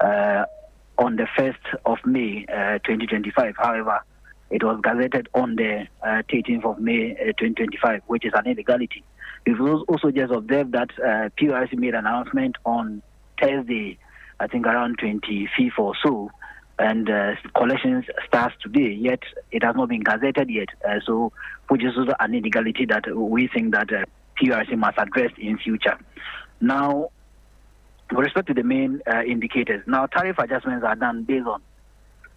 S18: on the 1st of May 2025. However, it was gazetted on the 13th of May 2025, which is an illegality. We've also just observed that PRC made an announcement on Thursday, I think around 25th or so, and collections starts today, yet it has not been gazetted yet. So, which is also an illegality that we think that PRC must address in future. Now, with respect to the main indicators, now tariff adjustments are done based on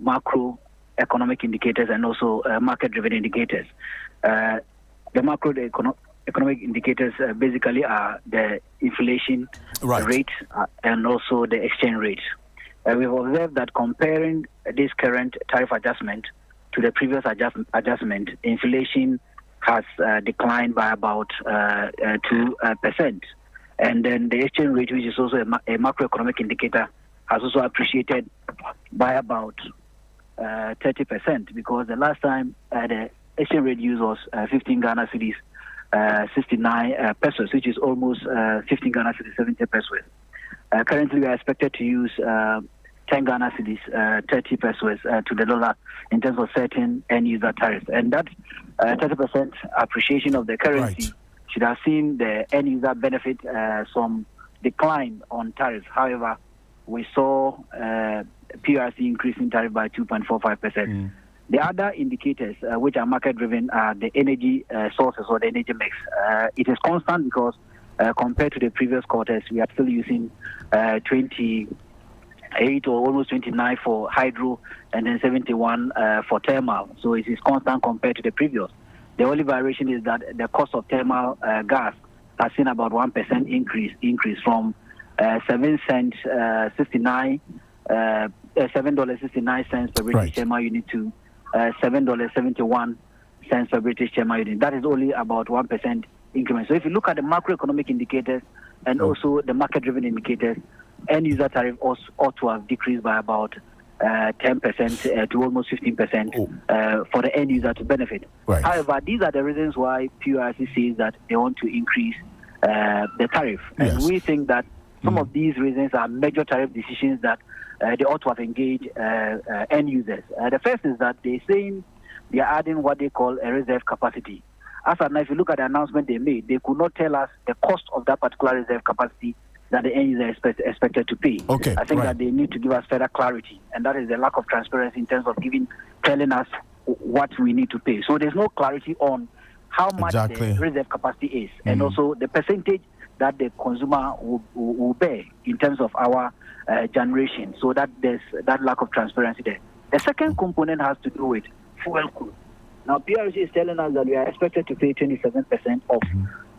S18: macroeconomic indicators and also market-driven indicators. The macroeconomic indicators basically are the inflation rate and also the exchange rate. We've observed that comparing this current tariff adjustment to the previous adjustment, inflation has declined by about 2%. And then the exchange rate, which is also a macroeconomic indicator, has also appreciated by about 30%, because the last time the exchange rate use was 15 Ghana cedis, 69 pesos, which is almost 15 Ghana cedis, 70 pesos. Currently, we are expected to use 10 Ghana cedis, 30 pesos to the dollar in terms of certain end-user tariffs. And that 30% appreciation of the currency should have seen the end-user benefit some decline on tariffs. However, we saw PRC increasing tariff by 2.45%. The other indicators, which are market-driven, are the energy sources or the energy mix. It is constant because compared to the previous quarters, we are still using 28 or almost 29 for hydro and then 71 for thermal. So it is constant compared to the previous. The only variation is that the cost of thermal gas has seen about 1% increase from $7.69 per British thermal unit to $7.71 per British thermal unit. That is only about 1% increment. So if you look at the macroeconomic indicators and also the market-driven indicators, end-user tariff ought to have decreased by about 10% to almost 15% for the end user to benefit. However, these are the reasons why PRC says that they want to increase the tariff. And we think that some of these reasons are major tariff decisions that they ought to have engaged end users. The first is that they're saying they are adding what they call a reserve capacity. As of now, if you look at the announcement they made, they could not tell us the cost of that particular reserve capacity that the end user is expected to pay. I think that they need to give us further clarity, and that is the lack of transparency in terms of telling us what we need to pay. So there's no clarity on how much the reserve capacity is, and also the percentage that the consumer will bear in terms of our generation. So that there's that lack of transparency there. The second component has to do with fuel cost. Now, PRC is telling us that we are expected to pay 27% of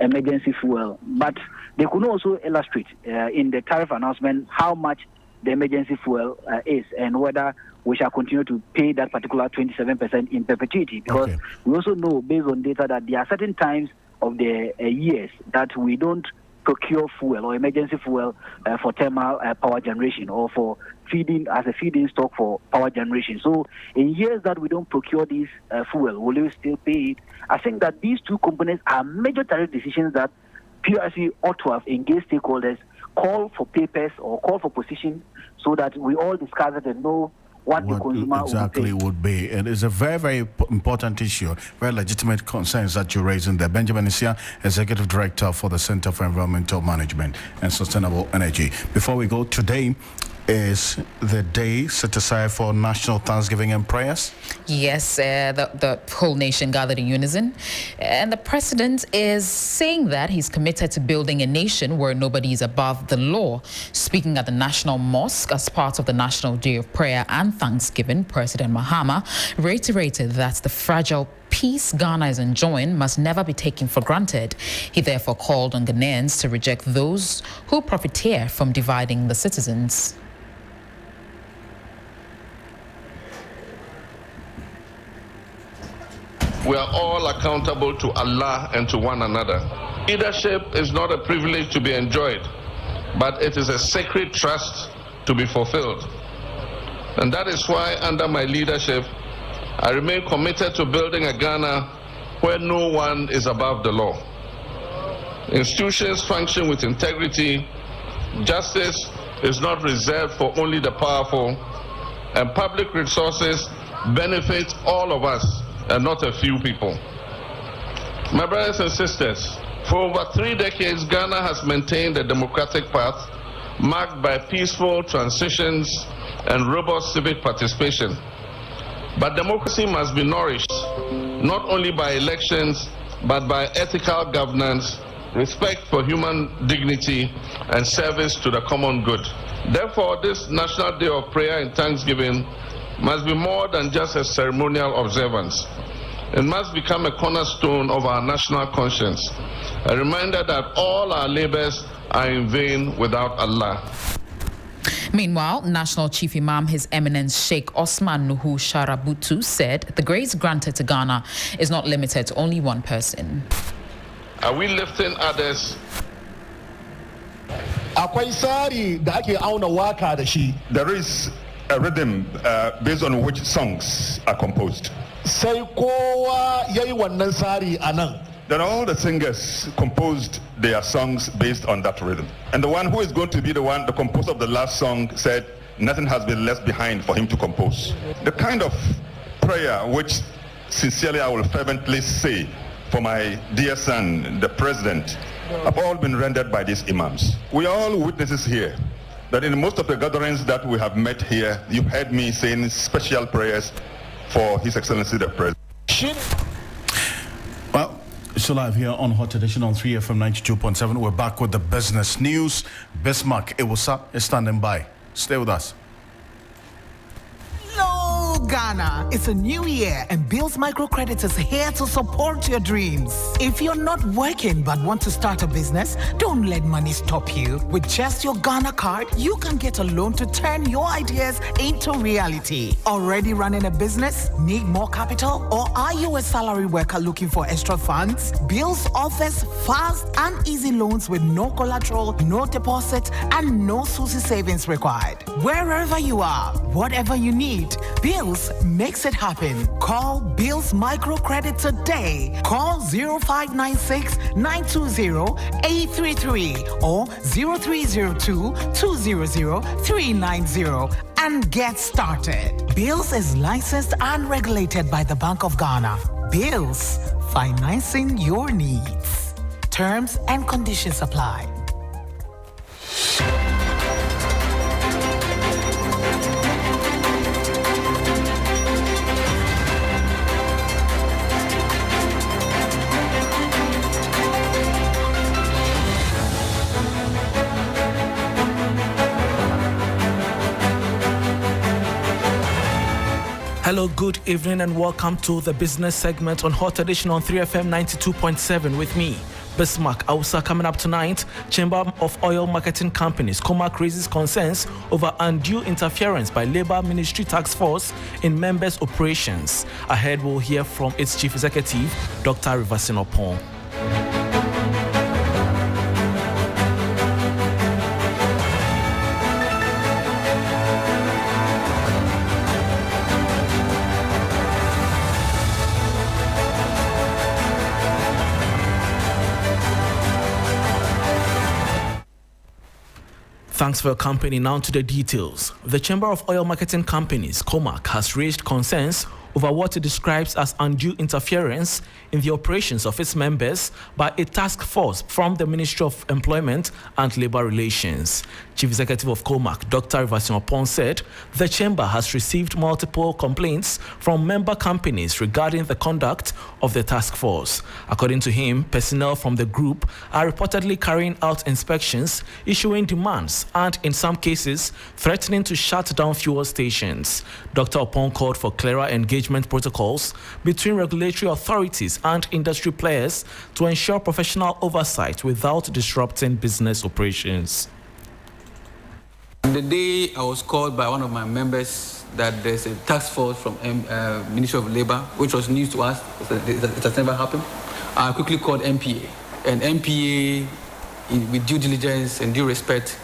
S18: emergency fuel, but they could also illustrate in the tariff announcement how much the emergency fuel is and whether we shall continue to pay that particular 27% in perpetuity, because we also know based on data that there are certain times of the years that we don't procure fuel or emergency fuel for thermal power generation or for feeding as a feeding stock for power generation. So in years that we don't procure this fuel, will we still pay it? I think that these two components are major tariff decisions that PRC ought to have engaged stakeholders, call for papers or call for positions so that we all discuss it and know what the consumer
S1: would be. And it's a very, very important issue, very legitimate concerns that you raise in there. Benjamin Isia, Executive Director for the Center for Environmental Management and Sustainable Energy. Before we go, today is the day set aside for National Thanksgiving and Prayers.
S2: Yes, the whole nation gathered in unison. And the president is saying that he's committed to building a nation where nobody is above the law. Speaking at the National Mosque as part of the National Day of Prayer and Thanksgiving, President Mahama reiterated that the fragile peace Ghana is enjoying must never be taken for granted. He therefore called on Ghanaians to reject those who profiteer from dividing the citizens.
S19: We are all accountable to Allah and to one another. Leadership is not a privilege to be enjoyed, but it is a sacred trust to be fulfilled. And that is why, under my leadership, I remain committed to building a Ghana where no one is above the law. Institutions function with integrity. Justice is not reserved for only the powerful, and public resources benefit all of us and not a few people. My brothers and sisters, for over 3 decades, Ghana has maintained a democratic path marked by peaceful transitions and robust civic participation. But democracy must be nourished not only by elections, but by ethical governance, respect for human dignity, and service to the common good. Therefore, this National Day of Prayer and Thanksgiving must be more than just a ceremonial observance. It must become a cornerstone of our national conscience, a reminder that all our labors are in vain without Allah.
S2: Meanwhile, National Chief Imam His Eminence Sheikh Osman Nuhu Sharabutu said the grace granted to Ghana is not limited to only one person.
S19: Are we lifting others?
S20: There is a rhythm based on which songs are composed. Then all the singers composed their songs based on that rhythm. And the one who is going to be the composer of the last song said, nothing has been left behind for him to compose. The kind of prayer which sincerely I will fervently say for my dear son, the president, have all been rendered by these imams. We are all witnesses here that in most of the gatherings that we have met here, you've heard me saying special prayers for His Excellency the President.
S1: Well, still live here on Hot Edition on 3FM 92.7. We're back with the business news. Bismarck Ewusa is standing by. Stay with us.
S21: Hello, Ghana. It's a new year and Bills Microcredit is here to support your dreams. If you're not working but want to start a business, don't let money stop you. With just your Ghana card, you can get a loan to turn your ideas into reality. Already running a business? Need more capital? Or are you a salary worker looking for extra funds? Bills offers fast and easy loans with no collateral, no deposit, and no SUSI savings required. Wherever you are, whatever you need, Bills makes it happen. Call Bills Microcredit today. Call 0596 920 833 or 0302 200 390 and get started. Bills is licensed and regulated by the Bank of Ghana. Bills, financing your needs. Terms and conditions apply.
S22: Hello, good evening and welcome to the business segment on Hot Edition on 3FM 92.7 with me, Bismarck Ewusa. Coming up tonight, Chamber of Oil Marketing Companies, COMAC, raises concerns over undue interference by Labour Ministry Task Force in members' operations. Ahead, we'll hear from its Chief Executive, Dr. Rivasin Opon. Thanks for your company. Now to the details. The Chamber of Oil Marketing Companies, COMAC, has raised concerns over what it describes as undue interference in the operations of its members by a task force from the Ministry of Employment and Labour Relations. Chief Executive of COMAC, Dr. Rivasin Opon, said the chamber has received multiple complaints from member companies regarding the conduct of the task force. According to him, personnel from the group are reportedly carrying out inspections, issuing demands, and in some cases, threatening to shut down fuel stations. Dr. Opon called for clearer engagement protocols between regulatory authorities and industry players to ensure professional oversight without disrupting business operations.
S23: The day I was called by one of my members that there's a task force from Ministry of Labour, which was news to us, it has never happened, I quickly called MPA. And MPA, with due diligence and due respect,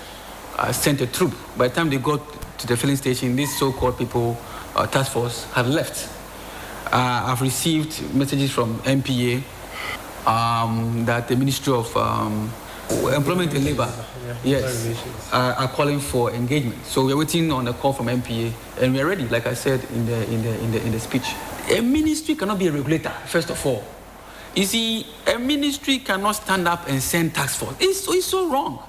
S23: sent a troop. By the time they got to the filling station, these so-called people, task force, had left. I've received messages from MPA that the Ministry of Employment and Labour, are calling for engagement. So we're waiting on a call from MPA, and we're ready. Like I said in the speech, a ministry cannot be a regulator. First of all, you see, a ministry cannot stand up and send task force. It's so wrong.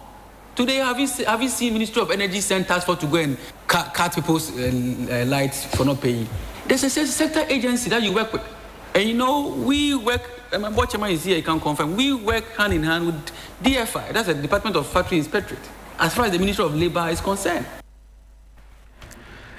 S23: Today, have you seen Ministry of Energy send task force to go and cut people's lights for not paying? There's a sector agency that you work with, and you know we work. My board chairman is here, he can confirm. We work hand in hand with DFI, that's the Department of Factory Inspectorate, as far as the Ministry of Labour is concerned.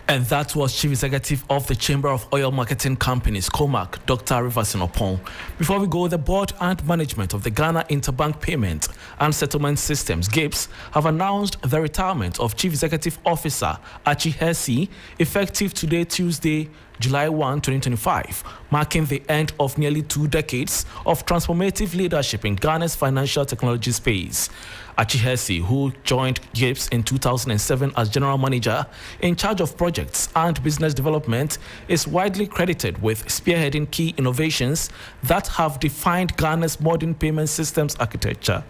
S22: And that was Chief Executive of the Chamber of Oil Marketing Companies, COMAC, Dr. Rivasin Opon. Before we go, the board and management of the Ghana Interbank Payment and Settlement Systems, GIPS, have announced the retirement of Chief Executive Officer Achi Hersey, effective today, Tuesday, July 1, 2025, marking the end of nearly 2 decades of transformative leadership in Ghana's financial technology space. Achi Hersey, who joined GIPS in 2007 as General Manager in charge of projects and business development, is widely credited with spearheading key innovations that have defined Ghana's modern payment systems architecture.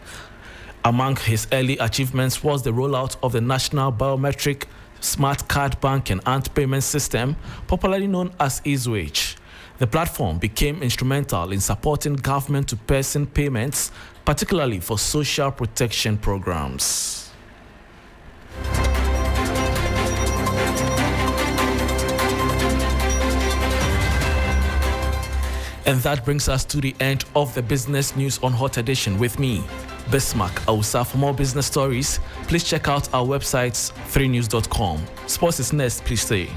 S22: Among his early achievements was the rollout of the National Biometric smart card banking and payment system, popularly known as EasyWage. The platform became instrumental in supporting government-to-person payments, particularly for social protection programs. And that brings us to the end of the business news on Hot Edition with me, Bismarck Ausa. For more business stories, please check out our websites 3news.com. Sports is next, please stay.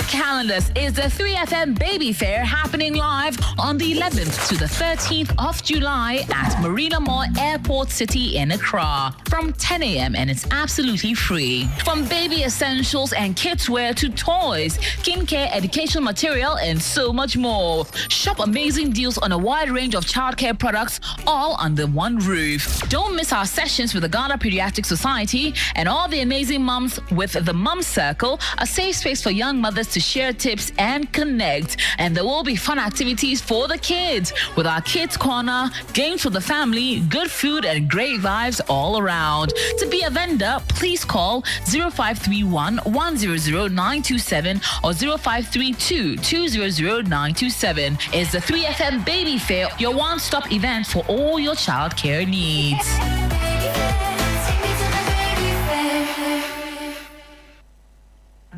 S3: Calendars is the 3FM Baby Fair happening live on the 11th to the 13th of July at Marina Mall Airport City in Accra from 10 a.m. and it's absolutely free. From baby essentials and kids wear to toys, skincare, educational material and so much more. Shop amazing deals on a wide range of childcare products all under one roof. Don't miss our sessions with the Ghana Pediatric Society and all the amazing mums with the Mum Circle, a safe space for young mothers to share tips and connect. And there will be fun activities for the kids with our Kids Corner, games for the family, good food and great vibes all around. To be a vendor, please call 0531 100 927 or 0532 200 927. It's the 3FM Baby Fair, your one-stop event for all your childcare needs.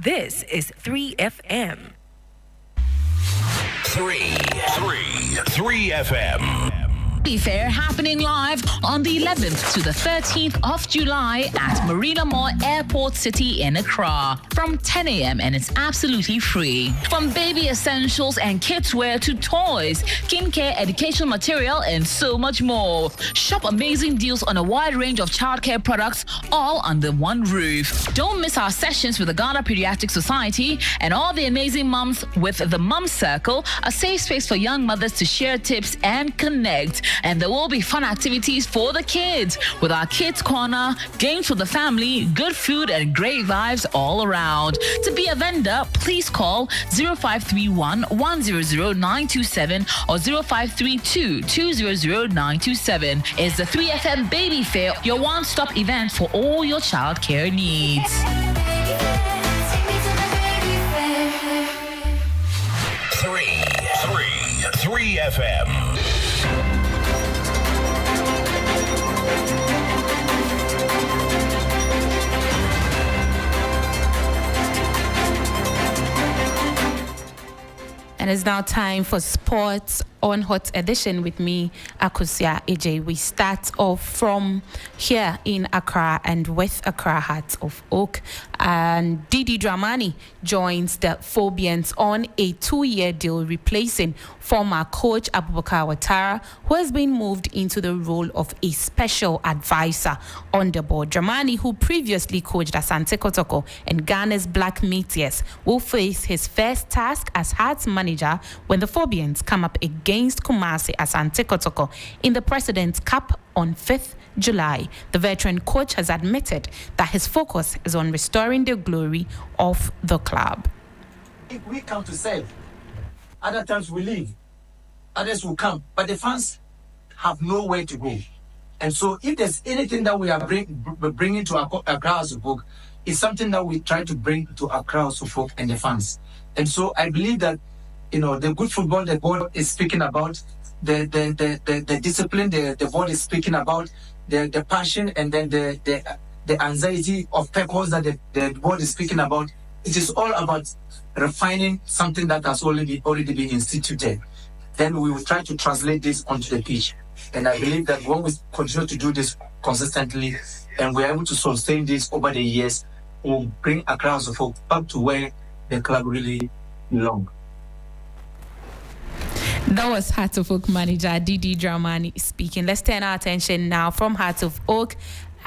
S4: This is 3FM.
S3: 3FM. Fair happening live on the 11th to the 13th of July at Marina Mall Airport City in Accra from 10 a.m. and it's absolutely free. From baby essentials and kids wear to toys, skincare, educational material and so much more. Shop amazing deals on a wide range of childcare products all under one roof. Don't miss our sessions with the Ghana Pediatric Society and all the amazing mums with the Mum Circle, a safe space for young mothers to share tips and connect. And there will be fun activities for the kids with our Kids Corner, games for the family, good food and great vibes all around. To be a vendor, please call 0531 100 927 or 0532 200 927. It's the 3FM Baby Fair, your one-stop event for all your childcare needs.
S4: 3FM.
S5: And it's now time for sports on Hot Edition with me, Akusia AJ. We start off from here in Accra and with Accra Hearts of Oak. And Didi Dramani joins the Phobians on a 2-year deal, replacing former coach Abubakar Ouattara, who has been moved into the role of a special advisor on the board. Dramani, who previously coached Asante Kotoko and Ghana's Black Meteors, will face his first task as Hearts manager when the Phobians come up against Kumasi Asante Kotoko in the President's Cup on 5th July. The veteran coach has admitted that his focus is on restoring the glory of the club.
S24: If we come to serve, other times we leave, others will come, but the fans have nowhere to go. And so if there's anything that we are bringing to Accra House of Folk, it's something that we try to bring to Accra House of Folk and the fans. And so I believe that, you know, the good football the board is speaking about, the discipline the board is speaking about, the passion, and then the anxiety of purpose that the board is speaking about. It is all about refining something that has already been instituted. Then we will try to translate this onto the pitch. And I believe that when we continue to do this consistently and we're able to sustain this over the years, we'll bring Accra House of Folk back to where the club really belongs.
S5: That was Heart of Oak manager Didi Dramani speaking. Let's turn our attention now from Heart of Oak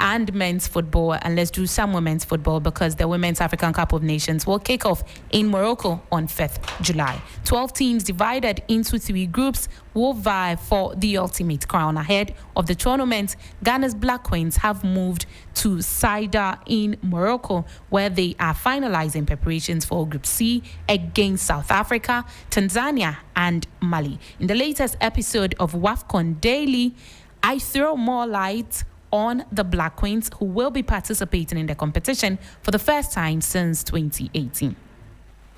S5: and men's football. And let's do some women's football because the Women's African Cup of Nations will kick off in Morocco on 5th July. 12 teams divided into 3 groups will vie for the ultimate crown. Ahead of the tournament, Ghana's Black Queens have moved to Saida in Morocco, where they are finalizing preparations for Group C against South Africa, Tanzania, and Mali. In the latest episode of WAFCON Daily, I throw more light on the Black Queens, who will be participating in the competition for the first time since 2018.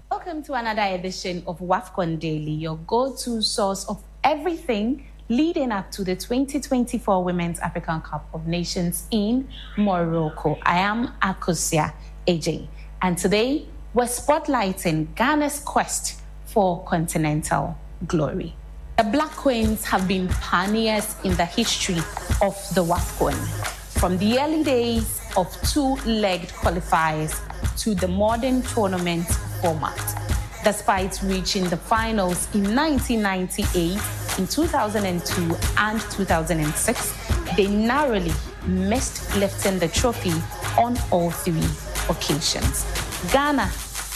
S5: Welcome to another edition of WAFCON Daily, your go-to source of everything leading up to the 2024 Women's African Cup of Nations in Morocco. I am Akosia AJ, and today we're spotlighting Ghana's quest for continental glory. The Black Queens have been pioneers in the history of the WAFCON, from the early days of 2-legged qualifiers to the modern tournament format. Despite reaching the finals in 1998, in 2002 and 2006, they narrowly missed lifting the trophy on all 3 occasions. Ghana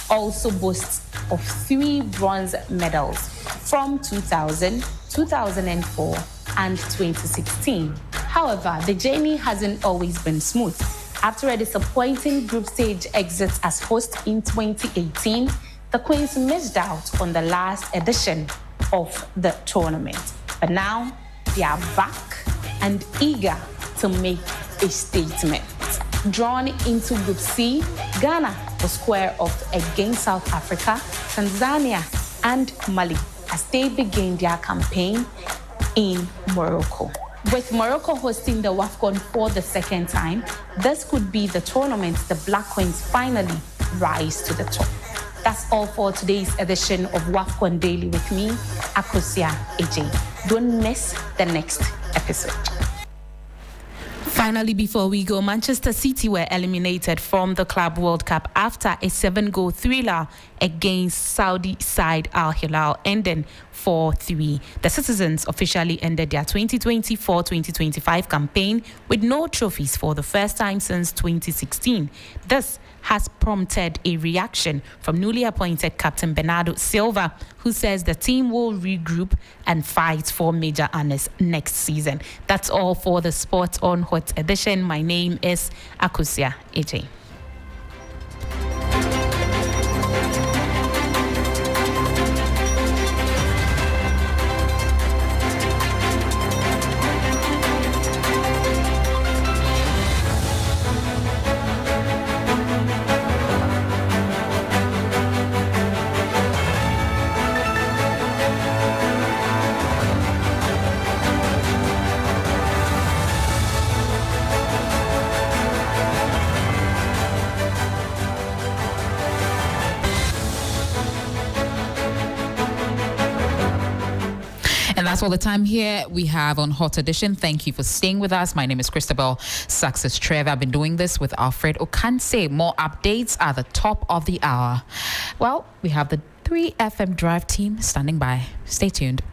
S5: also boasts of 3 bronze medals from 2000, 2004, and 2016. However, the journey hasn't always been smooth. After a disappointing group stage exit as host in 2018, the Queens missed out on the last edition of the tournament. But now they are back and eager to make a statement. Drawn into Group C, Ghana will square off against South Africa, Tanzania, and Mali as they begin their campaign in Morocco. With Morocco hosting the WAFCON for the second time, this could be the tournament the Black Queens finally rise to the top. That's all for today's edition of WAFCON Daily with me, Akosia AJ. Don't miss the next episode. Finally, before we go, Manchester City were eliminated from the Club World Cup after a 7-goal thriller against Saudi side Al Hilal, ending 4-3. The citizens officially ended their 2024-2025 campaign with no trophies for the first time since 2016. This has prompted a reaction from newly appointed captain Bernardo Silva, who says the team will regroup and fight for major honors next season. That's all for the Sports on Hot edition. My name is Akosia AJ.
S2: That's all the time here we have on Hot Edition. Thank you for staying with us. My name is Christabel Success Trevor. I've been doing this with Alfred Ocansey. More updates at the top of the hour. Well, we have the 3FM Drive team standing by. Stay tuned.